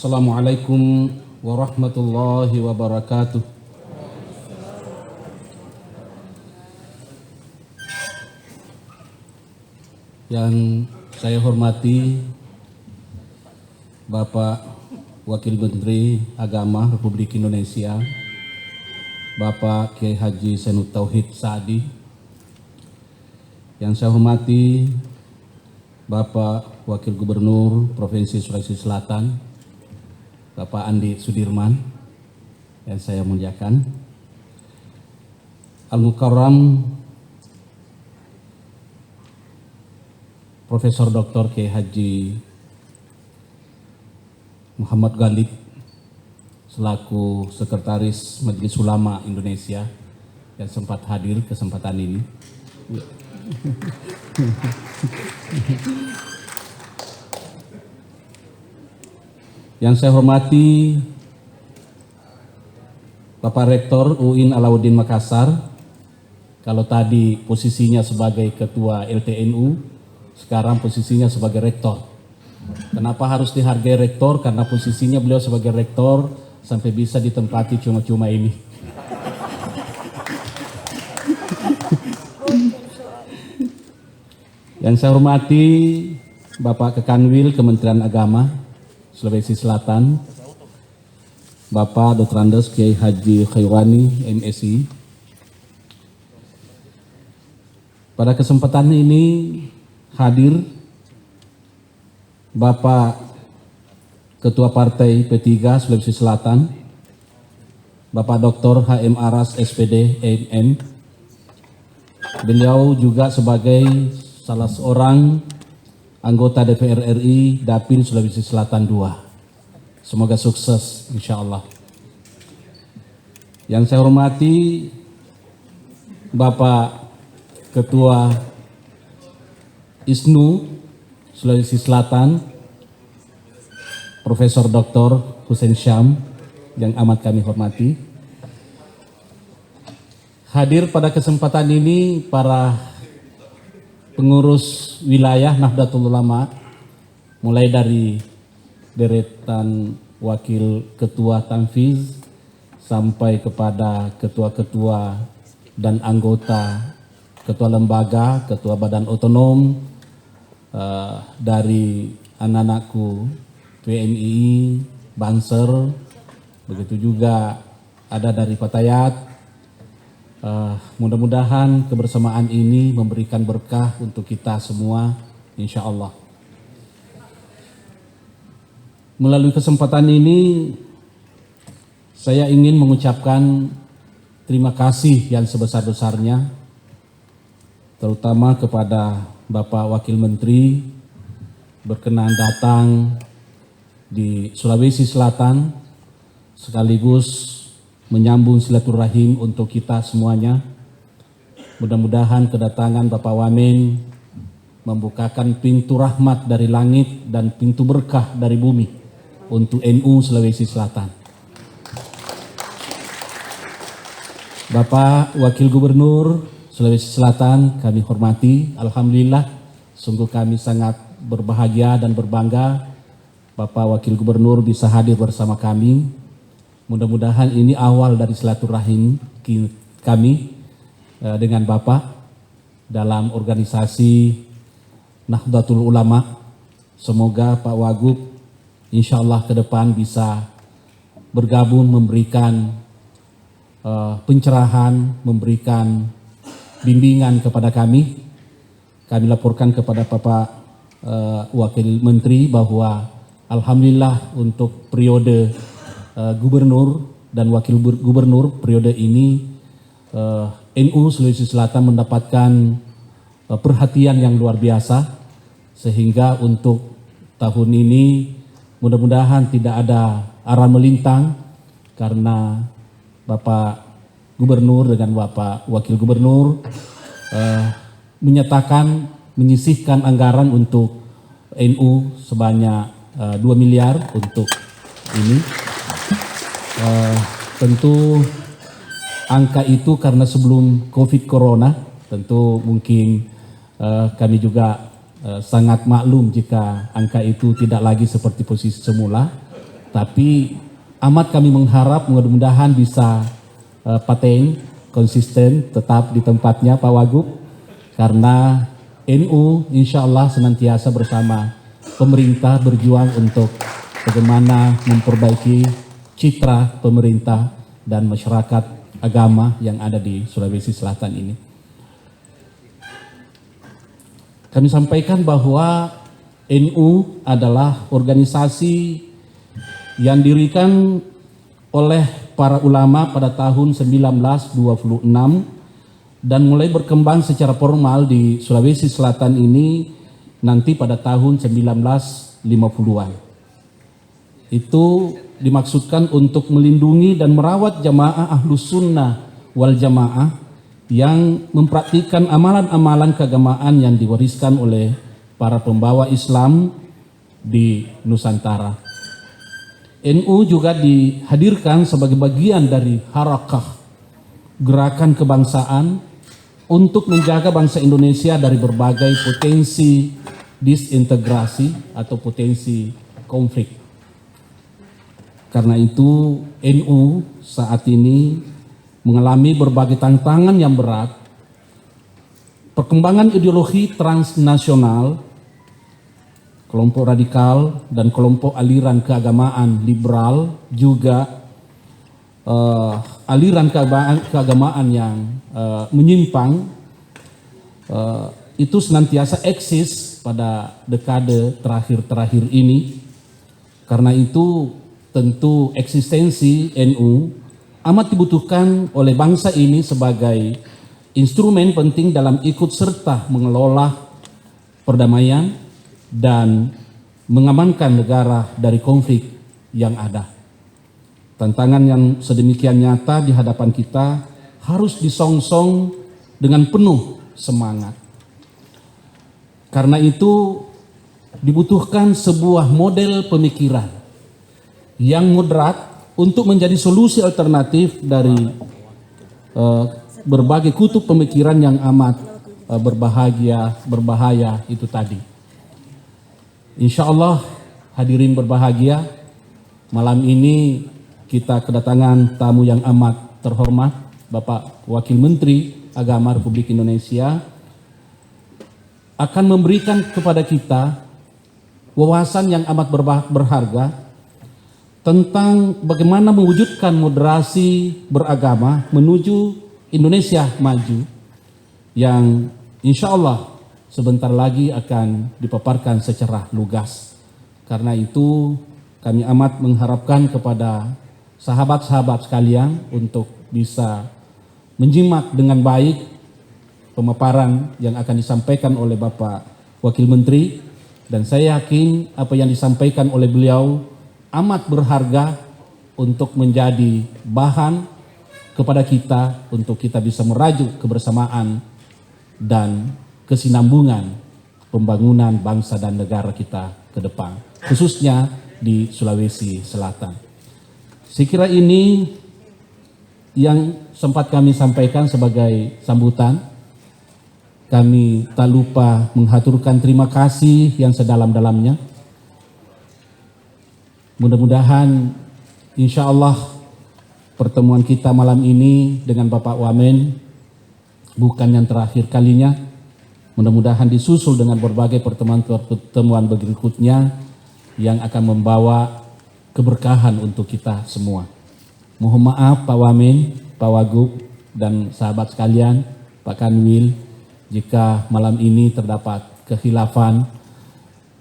Assalamualaikum warahmatullahi wabarakatuh. Yang saya hormati Bapak Wakil Menteri Agama Republik Indonesia, Bapak Kiai Haji Sainud Tauhid Saadi. Yang saya hormati Bapak Wakil Gubernur Provinsi Sulawesi Selatan, Bapak Andi Sudirman, yang saya muliakan. Al-Mukarram Profesor Dr. Kiai Haji Muhammad Ghalib selaku Sekretaris Majelis Ulama Indonesia yang sempat hadir kesempatan ini. Yang saya hormati Bapak Rektor UIN Alauddin Makassar, kalau tadi posisinya sebagai Ketua LTNU, sekarang posisinya sebagai Rektor. Kenapa harus dihargai Rektor? Karena posisinya beliau sebagai Rektor sampai bisa ditempati cuma-cuma ini. Yang saya hormati Bapak Kekanwil Kementerian Agama Sulawesi Selatan, Bapak Dr. Andes Kiai Haji Khairwani MSI. Pada kesempatan ini hadir Bapak Ketua Partai P3 Sulawesi Selatan, Bapak Dr. HM Aras SPD MM. Beliau juga sebagai salah seorang anggota DPR RI Dapil Sulawesi Selatan II. Semoga sukses insya Allah. Yang saya hormati Bapak Ketua ISNU Sulawesi Selatan, Profesor Dr. Hussein Syam, yang amat kami hormati. Hadir pada kesempatan ini para pengurus wilayah Nahdlatul Ulama, mulai dari deretan wakil ketua tanfiz sampai kepada ketua-ketua dan anggota, ketua lembaga, ketua badan otonom, dari anak-anakku PNI, Banser, begitu juga ada dari Fatayat. Mudah-mudahan kebersamaan ini memberikan berkah untuk kita semua, insya Allah. Melalui kesempatan ini, saya ingin mengucapkan terima kasih yang sebesar-besarnya, terutama kepada Bapak Wakil Menteri berkenan datang di Sulawesi Selatan, sekaligus menyambung silaturahim untuk kita semuanya. Mudah-mudahan kedatangan Bapak Wamen membukakan pintu rahmat dari langit dan pintu berkah dari bumi untuk NU Sulawesi Selatan. Bapak Wakil Gubernur Sulawesi Selatan kami hormati, alhamdulillah sungguh kami sangat berbahagia dan berbangga Bapak Wakil Gubernur bisa hadir bersama kami. Mudah-mudahan ini awal dari silaturahim kami dengan Bapak dalam organisasi Nahdlatul Ulama. Semoga Pak Wagub insya Allah ke depan bisa bergabung memberikan pencerahan, memberikan bimbingan kepada kami. Kami laporkan kepada Bapak Wakil Menteri bahwa alhamdulillah untuk periode Gubernur dan Wakil Gubernur periode ini NU Sulawesi Selatan mendapatkan perhatian yang luar biasa, sehingga untuk tahun ini mudah-mudahan tidak ada arah melintang karena Bapak Gubernur dengan Bapak Wakil Gubernur menyisihkan anggaran untuk NU sebanyak 2 miliar untuk ini. Tentu angka itu karena sebelum COVID Corona, tentu mungkin kami juga sangat maklum jika angka itu tidak lagi seperti posisi semula. Tapi amat kami mengharap mudah-mudahan bisa paten, konsisten, tetap di tempatnya Pak Wagub, karena NU insya Allah senantiasa bersama pemerintah berjuang untuk bagaimana memperbaiki citra pemerintah dan masyarakat agama yang ada di Sulawesi Selatan ini. Kami sampaikan bahwa NU adalah organisasi yang didirikan oleh para ulama pada tahun 1926 dan mulai berkembang secara formal di Sulawesi Selatan ini nanti pada tahun 1950-an. Itu dimaksudkan untuk melindungi dan merawat jamaah Ahlus Sunnah wal Jamaah yang mempraktikkan amalan-amalan keagamaan yang diwariskan oleh para pembawa Islam di Nusantara. NU juga dihadirkan sebagai bagian dari harakah gerakan kebangsaan untuk menjaga bangsa Indonesia dari berbagai potensi disintegrasi atau potensi konflik. Karena itu NU saat ini mengalami berbagai tantangan yang berat. Perkembangan ideologi transnasional, kelompok radikal dan kelompok aliran keagamaan liberal, juga aliran keagamaan yang menyimpang itu senantiasa eksis pada dekade terakhir ini. Karena itu tentu eksistensi NU amat dibutuhkan oleh bangsa ini sebagai instrumen penting dalam ikut serta mengelola perdamaian dan mengamankan negara dari konflik yang ada. Tantangan yang sedemikian nyata di hadapan kita harus disongsong dengan penuh semangat. Karena itu dibutuhkan sebuah model pemikiran yang moderat untuk menjadi solusi alternatif dari berbagai kutub pemikiran yang amat berbahaya itu tadi. Insya Allah hadirin berbahagia, malam ini kita kedatangan tamu yang amat terhormat, Bapak Wakil Menteri Agama Republik Indonesia, akan memberikan kepada kita wawasan yang amat berharga tentang bagaimana mewujudkan moderasi beragama menuju Indonesia maju yang insya Allah sebentar lagi akan dipaparkan secara lugas. Karena itu kami amat mengharapkan kepada sahabat-sahabat sekalian untuk bisa menyimak dengan baik pemaparan yang akan disampaikan oleh Bapak Wakil Menteri, dan saya yakin apa yang disampaikan oleh beliau amat berharga untuk menjadi bahan kepada kita untuk kita bisa merajuk kebersamaan dan kesinambungan pembangunan bangsa dan negara kita ke depan, khususnya di Sulawesi Selatan. Saya kira ini yang sempat kami sampaikan sebagai sambutan. Kami tak lupa menghaturkan terima kasih yang sedalam-dalamnya. Mudah-mudahan insya Allah pertemuan kita malam ini dengan Bapak Wamen bukan yang terakhir kalinya. Mudah-mudahan disusul dengan berbagai pertemuan berikutnya yang akan membawa keberkahan untuk kita semua. Mohon maaf Pak Wamen, Pak Wagub, dan sahabat sekalian, Pak Kanwil, jika malam ini terdapat kekhilafan.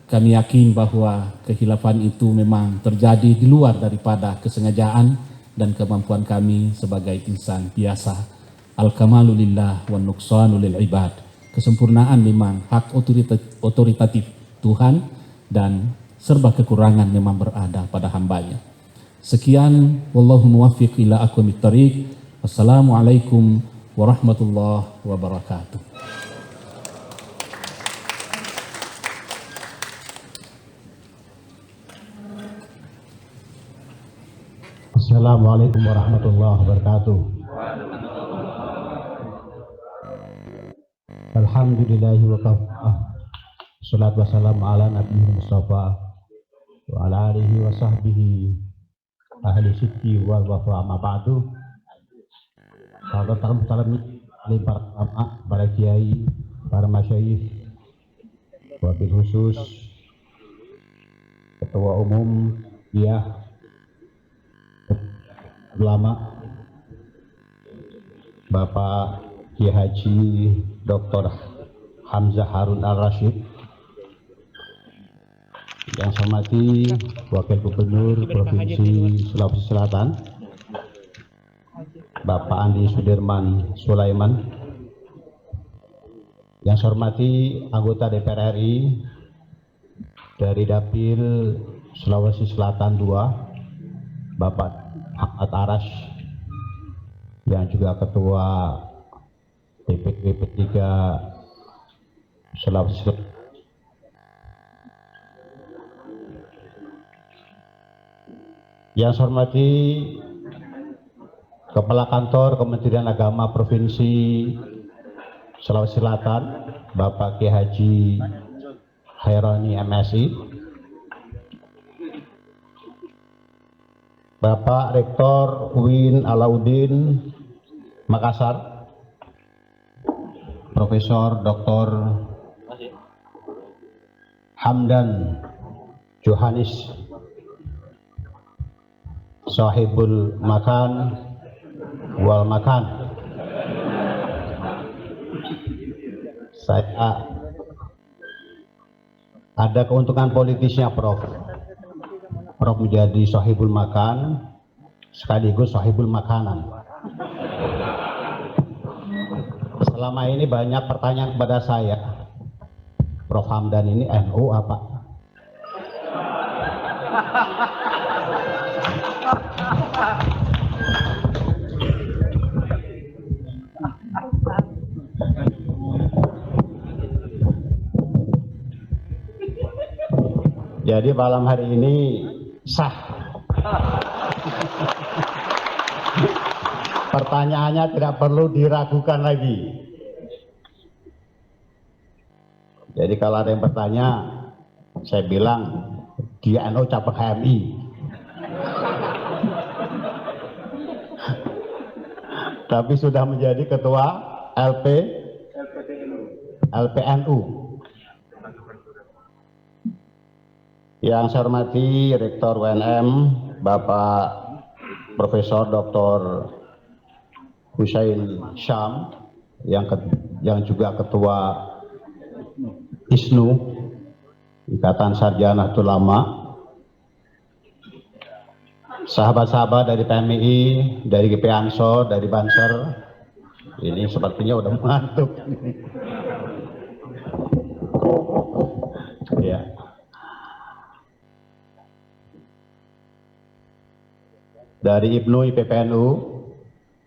Kami yakin bahwa kekhilafan itu memang terjadi di luar daripada kesengajaan dan kemampuan kami sebagai insan biasa. Al-kamalu lillah wa nuqsanu lil ibad. Kesempurnaan memang hak otoritatif Tuhan dan serba kekurangan memang berada pada hambanya. Sekian, wallahu muwaffiq ila aqwamit thariq. Wassalamualaikum warahmatullahi wabarakatuh. Assalamualaikum warahmatullahi wabarakatuh. Alhamdulillah. Alhamdulillahi wa kafah. Salatu wassalamu ala nabiyyi Mustafa wa ala alihi wa sahbihi ahli siddi wal wafa amma ba'du. Sahabat talim para ulama, para kiai, para masyayikh, wabil khusus Ketua Umum ulama Bapak Kiai Haji Dr. Hamzah Harun Al-Rashid, yang saya hormati Wakil Gubernur Provinsi Sulawesi Selatan Bapak Andi Sudirman Sulaiman, yang saya hormati anggota DPR RI dari Dapil Sulawesi Selatan II Bapak Ahmad Arash, yang juga Ketua DPW P3 Sulawesi Selatan, yang saya hormati Kepala Kantor Kementerian Agama Provinsi Sulawesi Selatan Bapak Kiai Haji Haironi MSI, Bapak Rektor UIN Alauddin Makassar Profesor Dr. Hamdan Johanis Sahibul Makan wal Makan. Saya ada keuntungan politisnya Prof menjadi sahibul makan sekaligus sahibul makanan. Selama ini banyak pertanyaan kepada saya, Prof Hamdan ini NU apa? Jadi malam hari ini sah. Pertanyaannya tidak perlu diragukan lagi. Jadi kalau ada yang bertanya, saya bilang dia NU cabang HMI. Tapi sudah menjadi ketua LPNU. Yang saya hormati Rektor UNM Bapak Profesor Dr. Husain Syam, yang juga Ketua ISNU Ikatan Sarjana Ulama, sahabat-sahabat dari PMI, dari GP Ansor, dari Banser, ini sepertinya udah mengantuk. Ya. Dari IPNU IPPNU,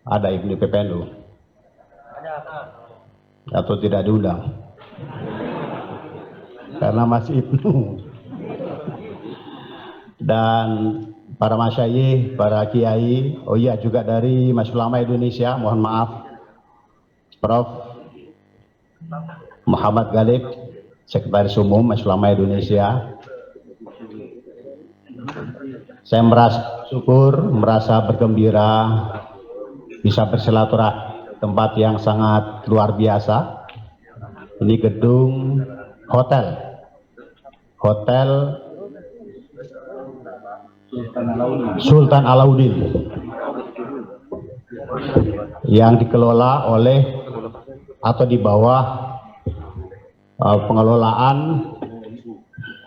ada IPNU IPPNU? Atau tidak diundang? Karena masih IPNU. Dan para masyayikh, para kiai, oh iya juga dari Majelis Ulama Indonesia, mohon maaf, Prof Muhammad Galib, Sekretaris Umum Majelis Ulama Indonesia. Saya merasa syukur, merasa bergembira bisa bersilaturahmi tempat yang sangat luar biasa. Ini gedung hotel Sultan Alauddin yang dikelola oleh atau di bawah pengelolaan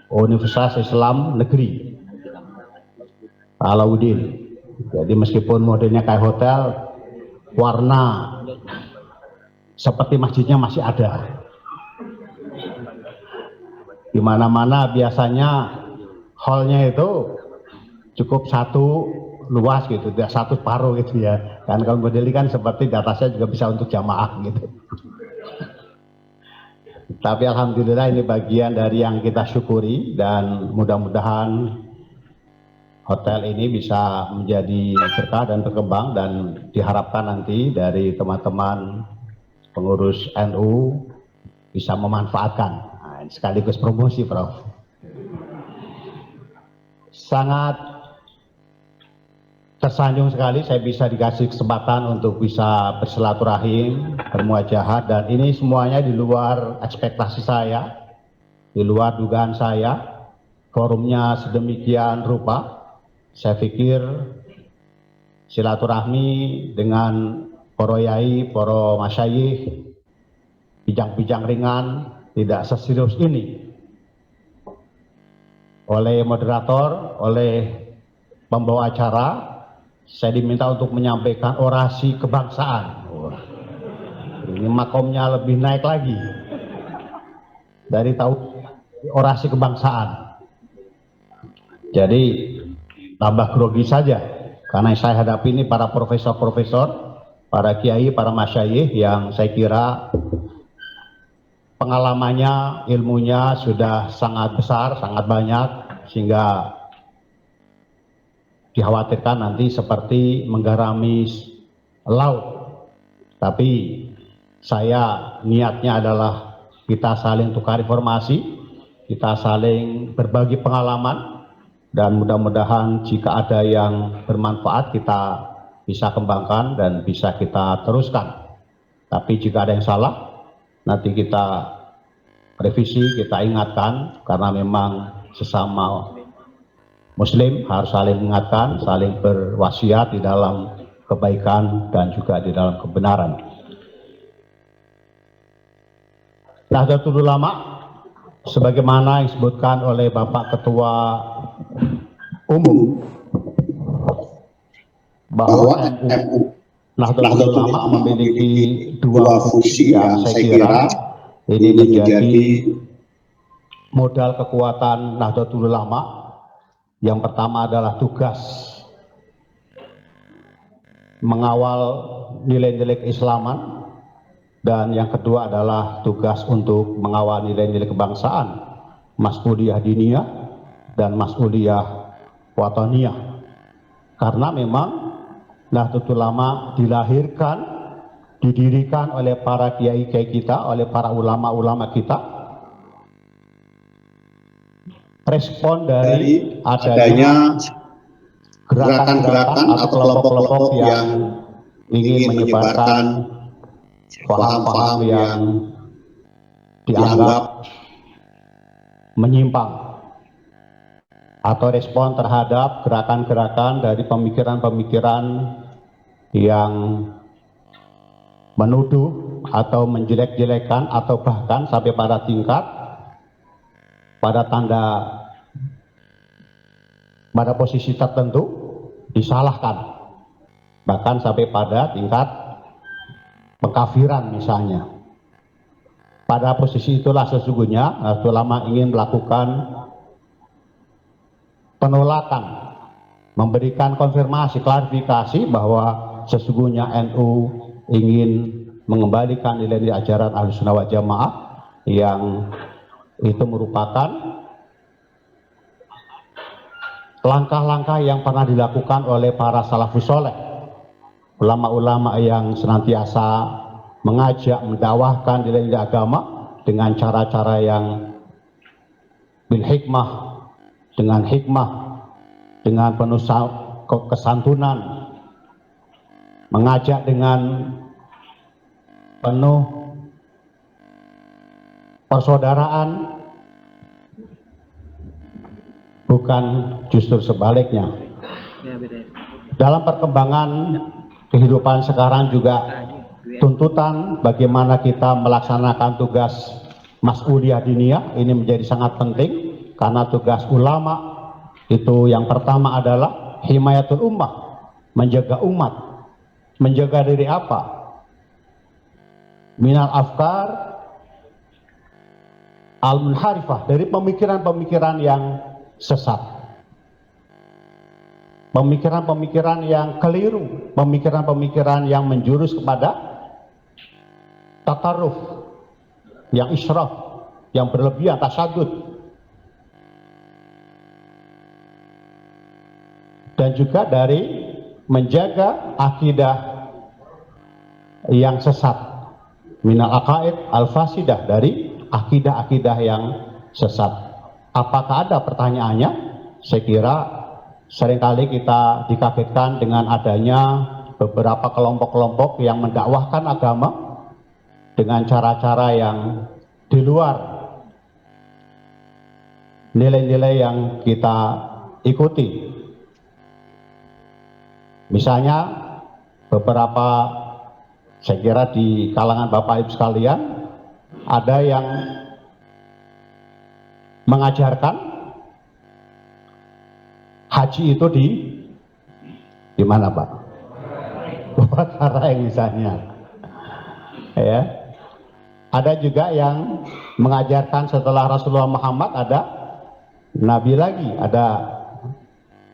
Universitas Islam Negeri Alauddin. Jadi meskipun modelnya kayak hotel, warna seperti masjidnya masih ada. Di mana-mana biasanya hallnya itu cukup satu luas gitu, tidak satu paruh gitu ya. Kan kalau model ini kan seperti di atasnya juga bisa untuk jamaah gitu. Tapi alhamdulillah ini bagian dari yang kita syukuri, dan mudah-mudahan hotel ini bisa menjadi berkah dan berkembang, dan diharapkan nanti dari teman-teman pengurus NU bisa memanfaatkan. Nah, sekaligus promosi, Prof. sangat tersanjung sekali saya bisa dikasih kesempatan untuk bisa bersilaturahim, bermuajahat, dan ini semuanya di luar ekspektasi saya, di luar dugaan saya. Forumnya sedemikian rupa, saya pikir silaturahmi dengan para yai, para masyayikh, bijang-bijang ringan, tidak seserius ini. Oleh moderator, oleh pembawa acara, saya diminta untuk menyampaikan orasi kebangsaan. Ini makomnya lebih naik lagi dari tahun orasi kebangsaan. Jadi tambah grogi saja, karena yang saya hadapi ini para profesor-profesor, para kiai, para masyayikh yang saya kira pengalamannya, ilmunya sudah sangat besar, sangat banyak, sehingga dikhawatirkan nanti seperti menggarami laut. Tapi saya niatnya adalah kita saling tukar informasi, kita saling berbagi pengalaman, dan mudah-mudahan jika ada yang bermanfaat kita bisa kembangkan dan bisa kita teruskan. Tapi jika ada yang salah, nanti kita revisi, kita ingatkan, karena memang sesama Muslim harus saling mengingatkan, saling berwasiat di dalam kebaikan dan juga di dalam kebenaran. Nahdlatul Ulama, sebagaimana yang disebutkan oleh Bapak Ketua Umum, bahwa NU Nahdlatul Ulama memiliki dua fungsi yang saya kira ini menjadi modal kekuatan Nahdlatul Ulama. Yang pertama adalah tugas mengawal nilai-nilai keislaman, dan yang kedua adalah tugas untuk mengawal nilai-nilai kebangsaan, mas'uliyah diniyah dan mas'uliyah wataniyah. Karena memang Nahdlatul Ulama dilahirkan, didirikan oleh para kiai-kiai kita, oleh para ulama-ulama kita, respon dari adanya gerakan-gerakan atau kelompok-kelompok yang ingin menyebarkan paham-paham yang dianggap menyimpang, atau respon terhadap gerakan-gerakan dari pemikiran-pemikiran yang menuduh atau menjelek-jelekan, atau bahkan sampai pada tingkat pada posisi tertentu disalahkan, bahkan sampai pada tingkat pengkafiran misalnya. Pada posisi itulah sesungguhnya Nahdlatul Ulama ingin melakukan penolakan, memberikan konfirmasi, klarifikasi bahwa sesungguhnya NU ingin mengembalikan nilai-nilai ajaran Ahlussunnah wal Jamaah yang itu merupakan langkah-langkah yang pernah dilakukan oleh para salafus soleh, ulama-ulama yang senantiasa mengajak, mendakwahkan nilai-nilai agama dengan cara-cara yang bil hikmah, dengan hikmah, dengan penuh kesantunan, mengajak dengan penuh persaudaraan, bukan justru sebaliknya. Dalam perkembangan kehidupan sekarang juga tuntutan bagaimana kita melaksanakan tugas mas'uliyah diniyah ini menjadi sangat penting, karena tugas ulama itu yang pertama adalah himayatul ummah, menjaga umat. Menjaga dari apa? Minal afkar al-munharifah, dari pemikiran-pemikiran yang sesat, pemikiran-pemikiran yang keliru, pemikiran-pemikiran yang menjurus kepada tatarruf, yang israf, yang berlebihan, tasyadud, dan juga dari menjaga akidah yang sesat, minal aqaid al-fasidah, dari akidah-akidah yang sesat. Apakah ada pertanyaannya? saya kira seringkali kita dikagetkan dengan adanya beberapa kelompok-kelompok yang mendakwahkan agama dengan cara-cara yang di luar nilai-nilai yang kita ikuti. Misalnya beberapa, saya kira di kalangan Bapak Ibu sekalian, ada yang mengajarkan haji itu di mana Pak? Buat misalnya. Ya. Ada juga yang mengajarkan setelah Rasulullah Muhammad ada Nabi lagi, ada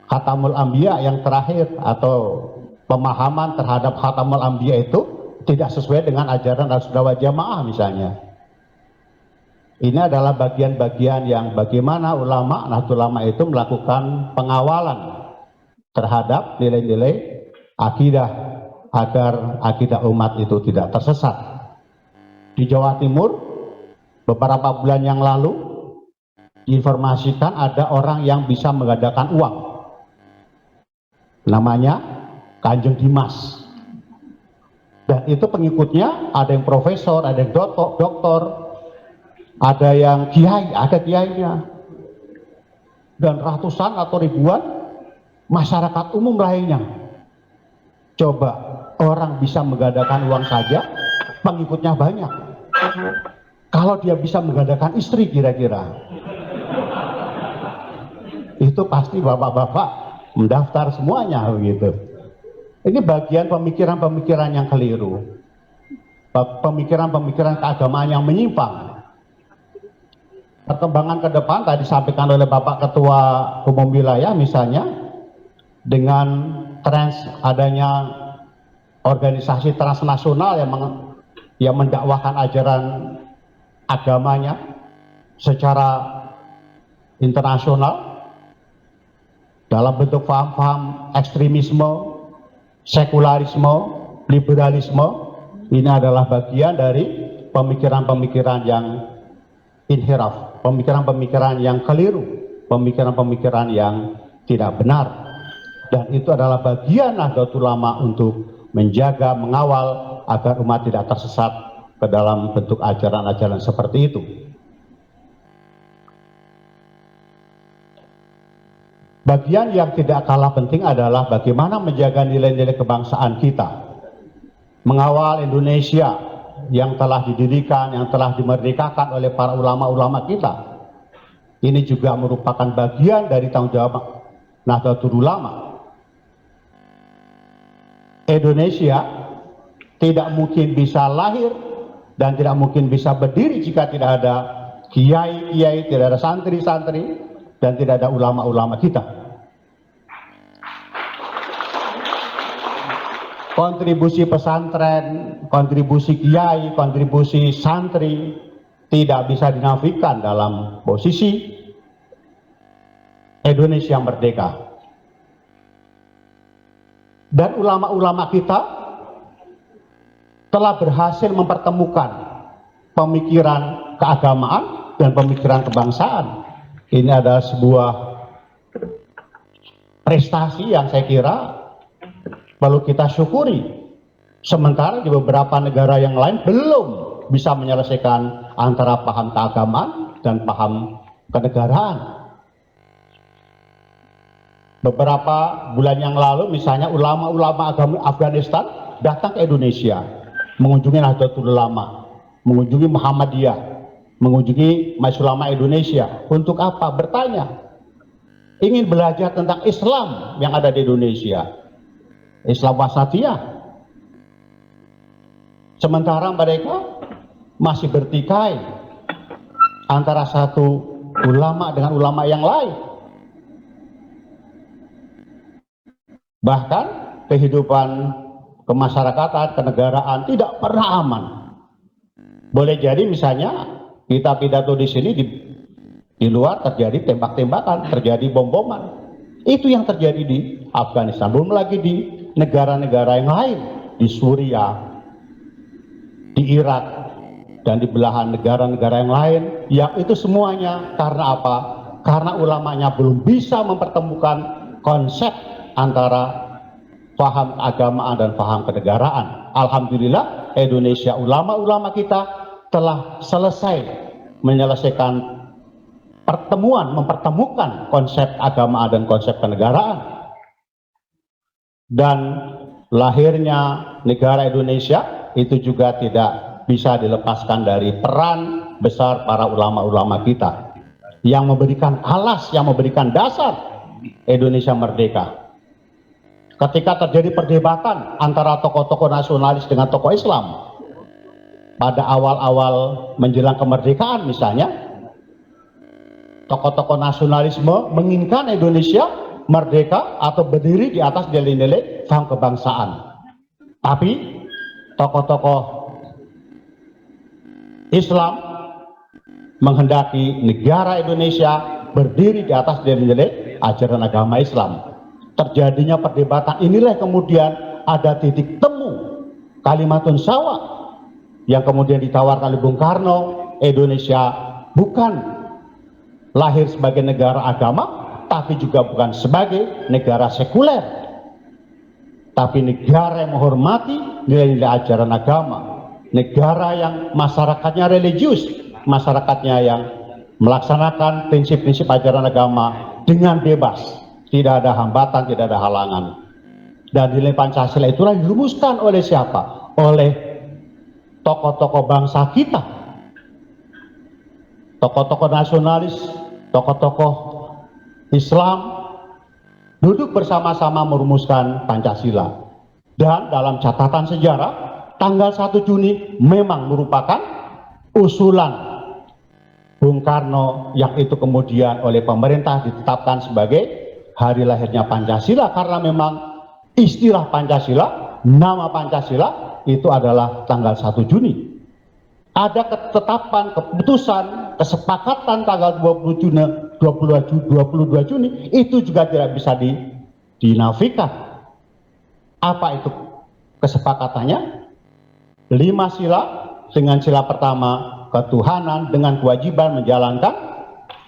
Khatamul Anbiya yang terakhir, atau pemahaman terhadap Khatamul Anbiya itu tidak sesuai dengan ajaran Rasulullah Jamaah misalnya. Ini adalah bagian-bagian yang bagaimana Nahdlatul Ulama itu melakukan pengawalan terhadap nilai-nilai akidah agar akidah umat itu tidak tersesat. Di Jawa Timur beberapa bulan yang lalu diinformasikan ada orang yang bisa menggandakan uang, namanya Kanjeng Dimas, dan itu pengikutnya ada yang profesor, ada yang doktor, ada yang kiai, ada kiainya, dan ratusan atau ribuan masyarakat umum lainnya. Coba orang bisa menggandakan uang saja, pengikutnya banyak. Kalau dia bisa menggandakan istri kira-kira, itu pasti bapak-bapak mendaftar semuanya begitu. Ini bagian pemikiran-pemikiran yang keliru, pemikiran-pemikiran keagamaan yang menyimpang. Perkembangan ke depan tadi disampaikan oleh Bapak Ketua Umum Wilayah misalnya, dengan tren adanya organisasi transnasional yang mendakwahkan ajaran agamanya secara internasional dalam bentuk paham-paham ekstremisme, sekularisme, liberalisme. Ini adalah bagian dari pemikiran-pemikiran yang inhiraf, pemikiran-pemikiran yang keliru, pemikiran-pemikiran yang tidak benar. Dan itu adalah bagian Nahdlatul Ulama untuk menjaga, mengawal agar umat tidak tersesat ke dalam bentuk ajaran-ajaran seperti itu. Bagian yang tidak kalah penting adalah bagaimana menjaga nilai-nilai kebangsaan kita, mengawal Indonesia yang telah didirikan, yang telah dimerdekakan oleh para ulama-ulama kita. Ini juga merupakan bagian dari tanggung jawab Nahdlatul Ulama. Indonesia tidak mungkin bisa lahir dan tidak mungkin bisa berdiri jika tidak ada kiai-kiai, tidak ada santri-santri, dan tidak ada ulama-ulama kita. Kontribusi pesantren, kontribusi kiai, kontribusi santri tidak bisa dinafikan dalam posisi Indonesia merdeka. Dan ulama-ulama kita telah berhasil mempertemukan pemikiran keagamaan dan pemikiran kebangsaan. Ini adalah sebuah prestasi yang saya kira perlu kita syukuri. Sementara di beberapa negara yang lain belum bisa menyelesaikan antara paham keagamaan dan paham kenegaraan. Beberapa bulan yang lalu misalnya ulama-ulama agama Afghanistan datang ke Indonesia, mengunjungi Nahdlatul Ulama, mengunjungi Muhammadiyah, mengunjungi Majelis Ulama Indonesia. Untuk apa? Bertanya. Ingin belajar tentang Islam yang ada di Indonesia, Islam wasatiyah. Sementara mereka masih bertikai antara satu ulama dengan ulama yang lain. Bahkan kehidupan kemasyarakatan, kenegaraan tidak pernah aman. Boleh jadi misalnya kita pidato di sini, di luar terjadi tembak-tembakan, terjadi bom-boman. Itu yang terjadi di Afghanistan. Belum lagi di negara-negara yang lain, di Suriah, di Irak, dan di belahan negara-negara yang lain. Yang itu semuanya karena apa? karena ulamanya belum bisa mempertemukan konsep antara paham keagamaan dan paham kenegaraan. Alhamdulillah Indonesia, ulama-ulama kita telah selesai menyelesaikan mempertemukan konsep agama dan konsep kenegaraan. Dan lahirnya negara Indonesia itu juga tidak bisa dilepaskan dari peran besar para ulama-ulama kita yang memberikan alas, yang memberikan dasar Indonesia merdeka. Ketika terjadi perdebatan antara tokoh-tokoh nasionalis dengan tokoh Islam pada awal-awal menjelang kemerdekaan misalnya, tokoh-tokoh nasionalisme menginginkan Indonesia merdeka atau berdiri di atas nilai-nilai paham kebangsaan. Tapi tokoh-tokoh Islam menghendaki negara Indonesia berdiri di atas nilai-nilai ajaran agama Islam. Terjadinya perdebatan inilah kemudian ada titik temu kalimatun sawa yang kemudian ditawarkan oleh Bung Karno. Indonesia bukan lahir sebagai negara agama, tapi juga bukan sebagai negara sekuler, tapi negara yang menghormati nilai-nilai ajaran agama, negara yang masyarakatnya religius, masyarakatnya yang melaksanakan prinsip-prinsip ajaran agama dengan bebas, tidak ada hambatan, tidak ada halangan. Dan nilai Pancasila itulah dirumuskan oleh siapa? Oleh tokoh-tokoh bangsa kita, tokoh-tokoh nasionalis, tokoh-tokoh Islam duduk bersama-sama merumuskan Pancasila. Dan dalam catatan sejarah, tanggal 1 Juni memang merupakan usulan Bung Karno yang itu kemudian oleh pemerintah ditetapkan sebagai hari lahirnya Pancasila, karena memang istilah Pancasila, nama Pancasila itu adalah tanggal 1 Juni. Ada ketetapan, keputusan, kesepakatan tanggal 22 Juni itu juga tidak bisa dinafikan. Apa itu kesepakatannya? 5 sila, dengan sila pertama ketuhanan dengan kewajiban menjalankan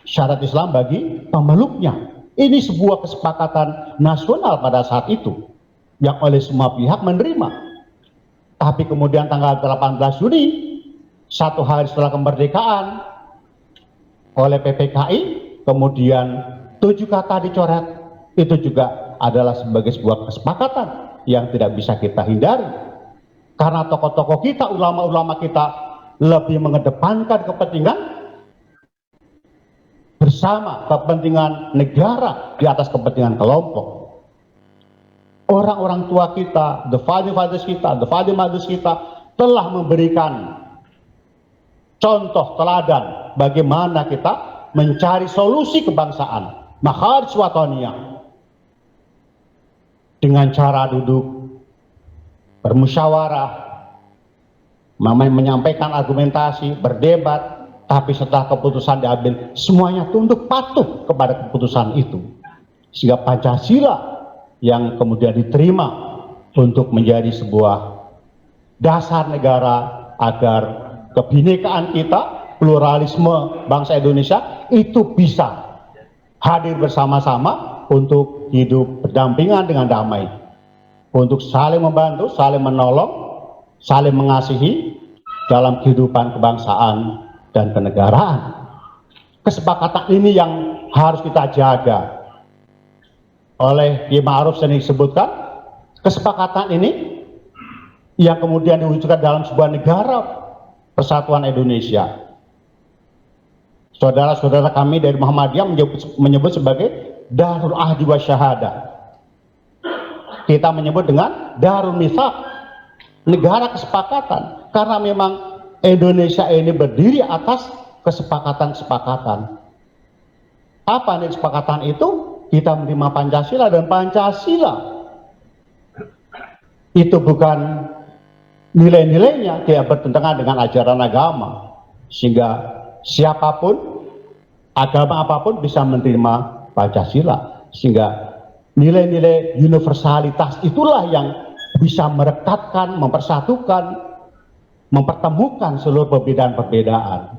syarat Islam bagi pemeluknya. Ini sebuah kesepakatan nasional pada saat itu yang oleh semua pihak menerima. Tapi kemudian tanggal 18 Juni, 1 hari setelah kemerdekaan, oleh PPKI kemudian 7 kata dicoret. Itu juga adalah sebagai sebuah kesepakatan yang tidak bisa kita hindari, karena tokoh-tokoh kita, ulama-ulama kita lebih mengedepankan kepentingan bersama, kepentingan negara di atas kepentingan kelompok. Orang-orang tua kita, the founding fathers kita, the founding mothers kita telah memberikan contoh teladan bagaimana kita mencari solusi kebangsaan, makharij wataniyah, dengan cara duduk bermusyawarah, menyampaikan argumentasi, berdebat, tapi setelah keputusan diambil semuanya tunduk patuh kepada keputusan itu, sehingga Pancasila yang kemudian diterima untuk menjadi sebuah dasar negara agar kebinekaan kita, pluralisme bangsa Indonesia itu bisa hadir bersama-sama untuk hidup berdampingan dengan damai, untuk saling membantu, saling menolong, saling mengasihi dalam kehidupan kebangsaan dan kenegaraan. Kesepakatan ini yang harus kita jaga. Oleh Kiai Ma'ruf sering disebutkan, kesepakatan ini yang kemudian diwujudkan dalam sebuah negara persatuan Indonesia. Saudara-saudara kami dari Muhammadiyah menyebut sebagai Darul Ahdi wa Syahadah. Kita menyebut dengan Darul Mitsaq, negara kesepakatan, karena memang Indonesia ini berdiri atas kesepakatan-kesepakatan. Apa nih kesepakatan itu? Kita menerima Pancasila, dan Pancasila itu bukan nilai-nilainya tidak bertentangan dengan ajaran agama, sehingga siapapun, agama apapun bisa menerima Pancasila, sehingga nilai-nilai universalitas itulah yang bisa merekatkan, mempersatukan, mempertemukan seluruh perbedaan-perbedaan.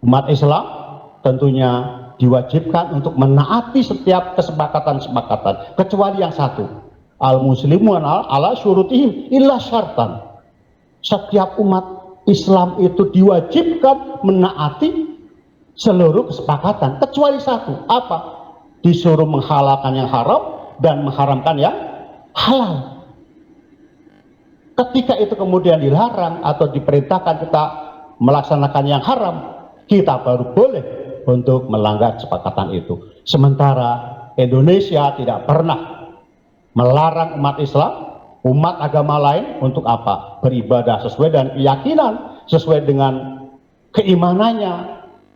Umat Islam tentunya diwajibkan untuk menaati setiap kesepakatan-kesepakatan kecuali yang satu, al-muslimuna ala syurutihim illa syartan. Setiap umat Islam itu diwajibkan menaati seluruh kesepakatan kecuali satu, apa? Disuruh menghalalkan yang haram dan mengharamkan yang halal. Ketika itu kemudian dilarang atau diperintahkan kita melaksanakan yang haram, kita baru boleh untuk melanggar kesepakatan itu. Sementara Indonesia tidak pernah melarang umat Islam, umat agama lain untuk apa? Beribadah sesuai dengan keyakinan, sesuai dengan keimanannya,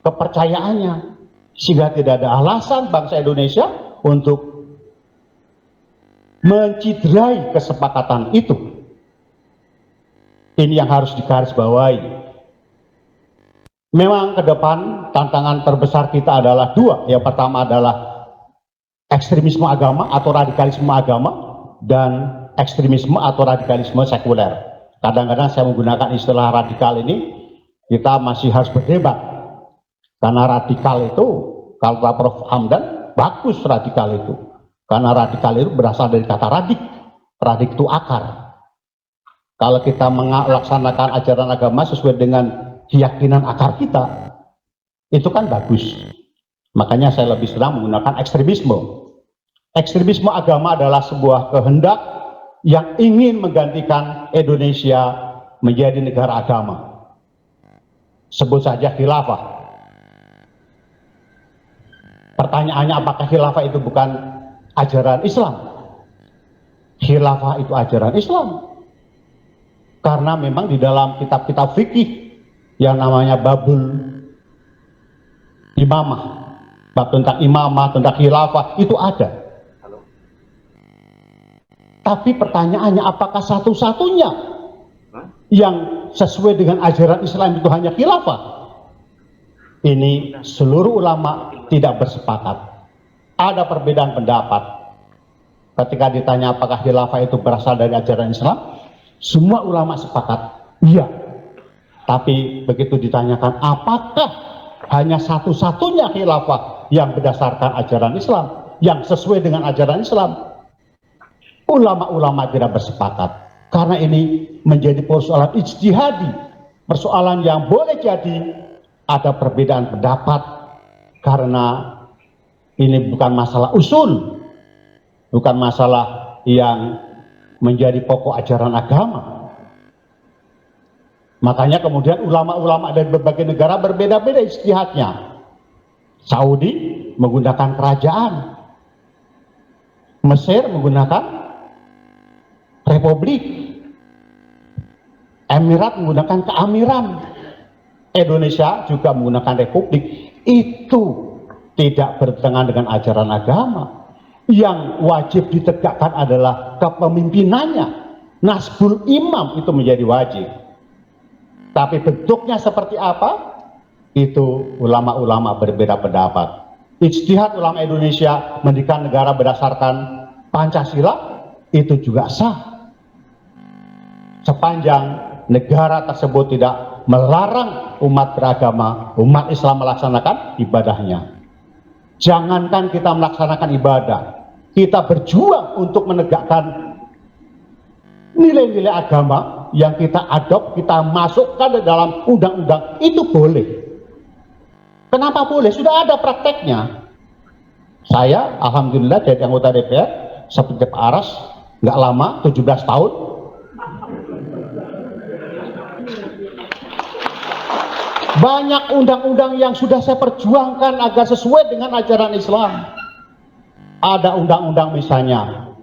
kepercayaannya. Sehingga tidak ada alasan bangsa Indonesia untuk menciderai kesepakatan itu. Ini yang harus digarisbawahi. Memang ke depan tantangan terbesar kita adalah dua. Yang pertama adalah ekstremisme agama atau radikalisme agama dan ekstremisme atau radikalisme sekuler. Kadang-kadang saya menggunakan istilah radikal ini, kita masih harus berdebat. Karena radikal itu, kalau kata Prof. Hamdan, bagus radikal itu. Karena radikal itu berasal dari kata radik. Radik itu akar. Kalau kita melaksanakan ajaran agama sesuai dengan keyakinan akar kita, itu kan bagus. Makanya saya lebih senang menggunakan ekstremisme. Ekstremisme agama adalah sebuah kehendak yang ingin menggantikan Indonesia menjadi negara agama. Sebut saja khilafah. Pertanyaannya, apakah khilafah itu bukan ajaran Islam? Khilafah itu ajaran Islam. Karena memang di dalam kitab-kitab fikih yang namanya babul imamah, bab tentang imamah, tentang khilafah, itu ada. Tapi pertanyaannya, apakah satu-satunya yang sesuai dengan ajaran Islam itu hanya khilafah? Ini seluruh ulama tidak bersepakat. Ada perbedaan pendapat. Ketika ditanya apakah khilafah itu berasal dari ajaran Islam, semua ulama sepakat, iya. Tapi begitu ditanyakan apakah hanya satu-satunya khilafah yang berdasarkan ajaran Islam, yang sesuai dengan ajaran Islam, ulama-ulama tidak bersepakat. Karena ini menjadi persoalan ijtihadi, persoalan yang boleh jadi ada perbedaan pendapat, karena ini bukan masalah usul, bukan masalah yang menjadi pokok ajaran agama. Makanya kemudian ulama-ulama dari berbagai negara berbeda-beda ijtihadnya. Saudi menggunakan kerajaan, Mesir menggunakan republik, Emirat menggunakan keamiran, Indonesia juga menggunakan republik. Itu tidak bertentangan dengan ajaran agama. Yang wajib ditegakkan adalah kepemimpinannya. Nasbul imam itu menjadi wajib. Tapi bentuknya seperti apa? Itu ulama-ulama berbeda pendapat. Ijtihad ulama Indonesia mendirikan negara berdasarkan Pancasila itu juga sah. Sepanjang negara tersebut tidak melarang umat beragama, umat Islam melaksanakan ibadahnya. Jangankan kita melaksanakan ibadah, kita berjuang untuk menegakkan nilai-nilai agama yang kita adopt, kita masukkan ke dalam undang-undang, itu boleh. Kenapa boleh? Sudah ada prakteknya. Saya alhamdulillah jadi anggota DPR seperti Pak Aras, nggak lama, 17 tahun. Banyak undang-undang yang sudah saya perjuangkan agar sesuai dengan ajaran Islam. Ada undang-undang misalnya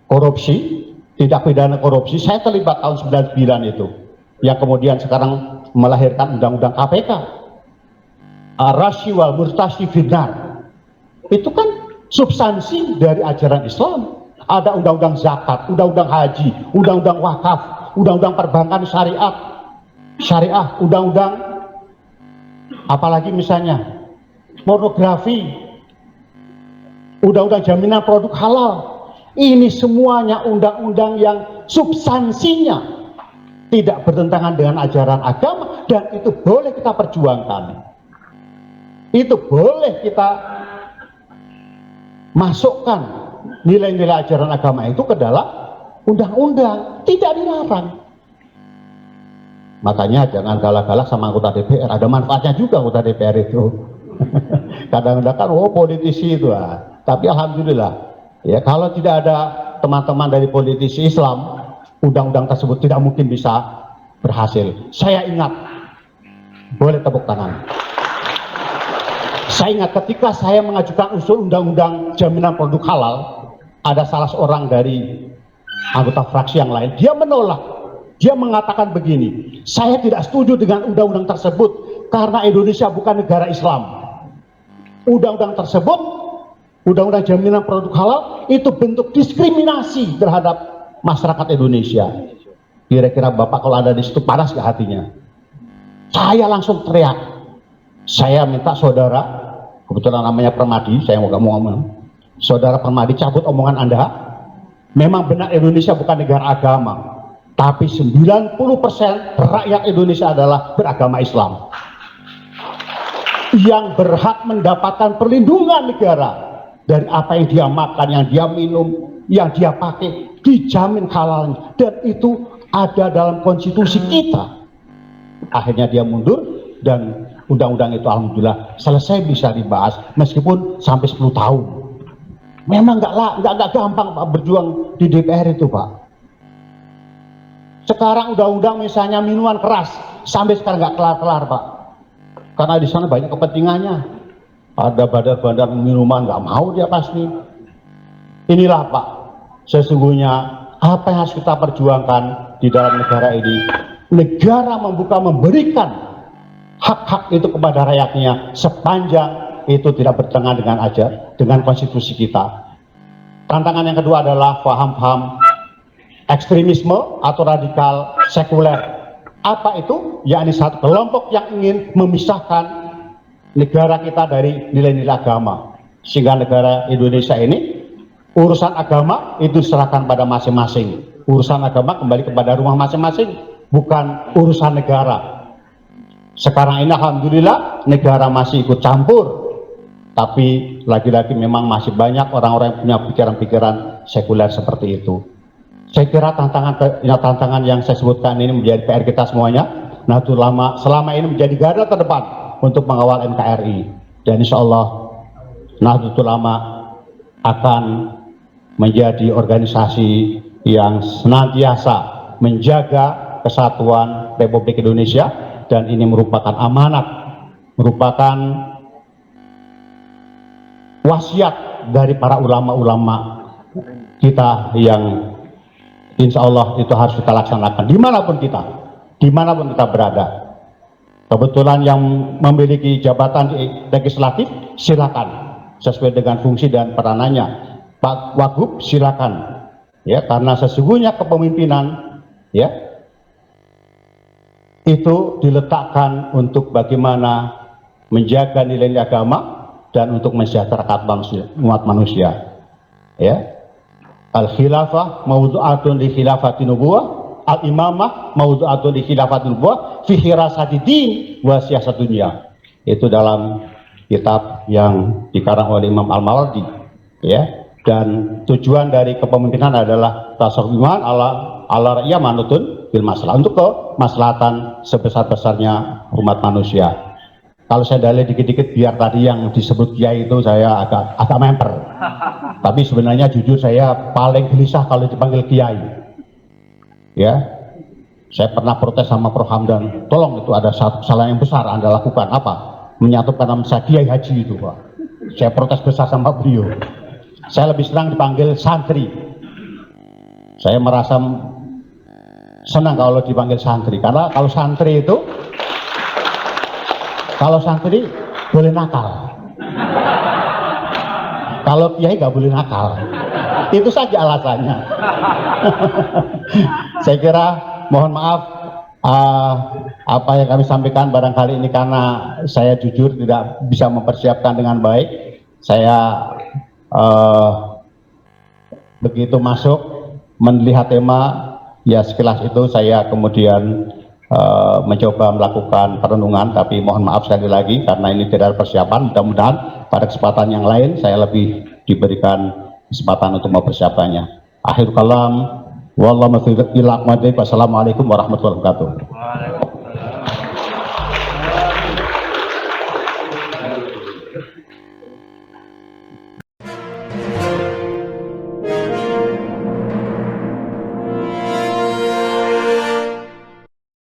korupsi, tindak pidana korupsi, saya terlibat tahun 99 itu, yang kemudian sekarang melahirkan undang-undang KPK. Ar-Rashi wal Murtashi Finar, itu kan substansi dari ajaran Islam. Ada undang-undang zakat, undang-undang haji, undang-undang wakaf, undang-undang perbankan syariah, undang-undang apalagi misalnya pornografi, undang-undang jaminan produk halal. Ini semuanya undang-undang yang substansinya tidak bertentangan dengan ajaran agama, dan itu boleh kita perjuangkan. itu boleh kita masukkan nilai-nilai ajaran agama itu ke dalam undang-undang, tidak dilarang. Makanya jangan galak-galak sama anggota DPR, ada manfaatnya juga anggota DPR itu. Kadang-kadang kan politisi itu tapi alhamdulillah ya, kalau tidak ada teman-teman dari politisi Islam, undang-undang tersebut tidak mungkin bisa berhasil. Saya ingat, boleh tepuk tangan. Saya ingat ketika saya mengajukan usul undang-undang jaminan produk halal, ada salah seorang dari anggota fraksi yang lain, dia menolak. Dia mengatakan begini, saya tidak setuju dengan undang-undang tersebut karena Indonesia bukan negara Islam. Undang-undang tersebut, undang-undang jaminan produk halal, itu bentuk diskriminasi terhadap masyarakat Indonesia. Kira-kira Bapak kalau ada di situ panas ke hatinya? Saya langsung teriak. Saya minta saudara, kebetulan namanya Permadi, saya nggak mau ngomong, saudara Permadi, cabut omongan Anda. Memang benar Indonesia bukan negara agama, tapi 90% rakyat Indonesia adalah beragama Islam yang berhak mendapatkan perlindungan negara dari apa yang dia makan, yang dia minum, yang dia pakai, dijamin halalnya, dan itu ada dalam konstitusi kita. Akhirnya dia mundur dan undang-undang itu alhamdulillah selesai bisa dibahas meskipun sampai 10 tahun. Memang nggak gampang Pak berjuang di DPR itu Pak. Sekarang undang-undang misalnya minuman keras sampai sekarang nggak kelar-kelar Pak, karena di sana banyak kepentingannya. Ada bandar-bandar minuman nggak mau dia pasti. Inilah Pak, sesungguhnya apa yang harus kita perjuangkan di dalam negara ini. Negara memberikan hak-hak itu kepada rakyatnya sepanjang itu tidak bertentangan dengan konstitusi kita. Tantangan yang kedua adalah paham-paham ekstremisme atau radikal sekuler. Apa itu? Yakni satu kelompok yang ingin memisahkan negara kita dari nilai-nilai agama, sehingga negara Indonesia ini urusan agama itu diserahkan pada masing-masing. Urusan agama kembali kepada rumah masing-masing, bukan urusan negara. Sekarang ini alhamdulillah negara masih ikut campur, tapi lagi-lagi memang masih banyak orang-orang yang punya pikiran-pikiran sekuler seperti itu. Saya kira tantangan yang saya sebutkan ini menjadi PR kita semuanya. Nahdlatul Ulama selama ini menjadi garda terdepan untuk mengawal NKRI, dan insya Allah Nahdlatul Ulama akan menjadi organisasi yang senantiasa menjaga kesatuan Republik Indonesia, dan ini merupakan amanat, merupakan wasiat dari para ulama-ulama kita yang insya Allah itu harus kita laksanakan dimanapun kita berada. Kebetulan yang memiliki jabatan legislatif silakan sesuai dengan fungsi dan peranannya. Pak Wagub silakan ya, karena sesungguhnya kepemimpinan ya itu diletakkan untuk bagaimana menjaga nilai-nilai agama dan untuk mensejahterakan umat manusia ya. Al-khilafah mawdu'atun li khilafati nubuwah, al-imamah mawdu'atun li khilafati nubuwah fi hirasati din wa siyasat dunia. Itu dalam kitab yang dikarang oleh Imam Al-Mawardi ya. Dan tujuan dari kepemimpinan adalah tasawwuman ala ra'ya manutun bil masalah, untuk kemaslahatan sebesar-besarnya umat manusia. Kalau saya dalih dikit-dikit biar tadi yang disebut kiai itu saya agak memper. Tapi sebenarnya jujur saya paling gelisah kalau dipanggil kiai. Ya, saya pernah protes sama Prof Hamdan, tolong itu ada satu kesalahan yang besar Anda lakukan, apa? Menyatukan nama saya Kiai Haji itu Pak. Saya protes besar sama beliau. Saya lebih senang dipanggil santri. Saya merasa senang kalau dipanggil santri, karena kalau santri boleh nakal. Kalau kiai nggak boleh nakal. Itu saja alasannya. Saya kira mohon maaf apa yang kami sampaikan barangkali ini karena saya jujur tidak bisa mempersiapkan dengan baik. Saya begitu masuk melihat tema ya sekilas itu saya kemudian mencoba melakukan perenungan, tapi mohon maaf sekali lagi karena ini tidak ada persiapan. Mudah-mudahan pada kesempatan yang lain saya lebih diberikan kesempatan untuk mempersiapannya. Akhir kalam, wallahu muwaffiq ila aqwamit thoriq. Wassalamualaikum warahmatullahi wabarakatuh.